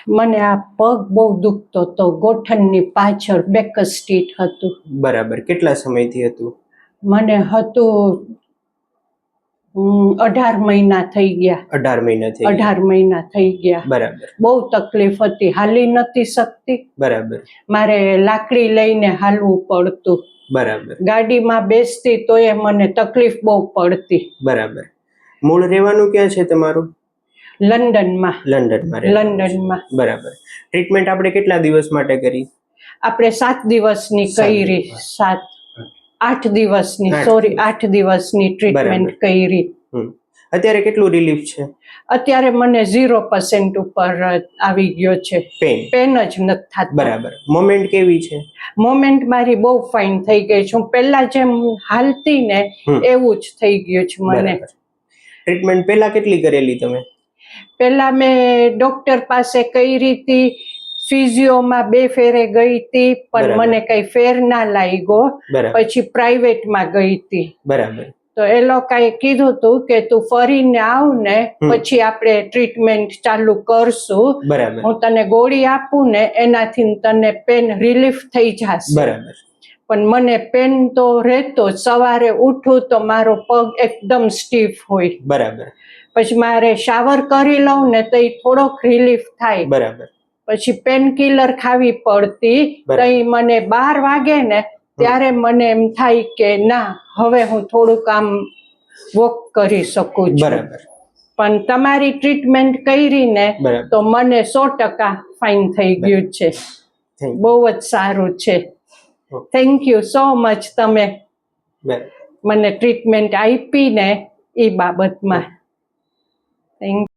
મને આ પગ બહુ દુખતો તો ગોઠણની પાછળ બેક સ્ટીટ હતું. બરાબર, કેટલા સમયથી હતું? મને હતું 18 મહિના થઈ ગયા. 18 મહિના થઈ ગયા. 18 મહિના થઈ ગયા. બરાબર. બહુ તકલીફ હતી, હાલી નથી શકતી. બરાબર. મારે લાકડી લઈને હાલવું પડતું. બરાબર. ગાડીમાં બેસતી તોય મને તકલીફ બહુ પડતી. બરાબર. મૂળ રહેવાનું ક્યાં છે તમારું? લંડનમાં. લંડનમાં. બરાબર. ટ્રીટમેન્ટ આપણે કેટલા દિવસ માટે કરી? આપણે 7 દિવસની કરી. 8 દિવસની, સોરી 8 દિવસની ટ્રીટમેન્ટ કરી. અત્યારે કેટલું રિલીફ છે? અત્યારે મને 0% ઉપર આવી ગયો છે. પેન જ નથી થતું. બરાબર. મોમેન્ટ કેવી છે? મોમેન્ટ મારી બહુ ફાઇન થઈ ગઈ છે. હું પહેલા જેમ હાલતી ને એવું જ થઈ ગયું છે મને. ટ્રીટમેન્ટ પહેલા કેટલી કરેલી તમે? પહેલા મેં ડોક્ટર પાસે કરી હતી, ફિઝિયોમાં 2 ફેરે ગઈ હતી, પણ મને કઈ ફેર ના લાગ્યો. પછી પ્રાઇવેટમાં ગઈ હતી. બરાબર. તો એ લોકોએ કીધું હતું કે તું ફરીને આવ ને પછી આપણે ટ્રીટમેન્ટ ચાલુ કરશું. હું તને ગોળી આપું ને એનાથી તને પેન રિલીફ થઈ જશે. બરાબર. પણ મને પેન તો રહેતો. સવારે ઉઠું તો મારો પગ એકદમ સ્ટીફ હોય. બરાબર. પછી મારે શાવર કરી લઉં ને તો થોડોક રિલીફ થાય. બરાબર. પછી પેન કિલર ખાવી પડતી. તો મને 12 વાગે ને ત્યારે મને એમ થાય કે ના, હવે હું થોડુંક આમ વોક કરી શકું છું. બરાબર. પણ તમારી ટ્રીટમેન્ટ કરી ને તો મને 100% ફાઇન થઈ ગયું છે. બહુ જ સારું છે. Thank you so much. તમે મને ટ્રીટમેન્ટ આપી ને એ બાબતમાં. થેન્ક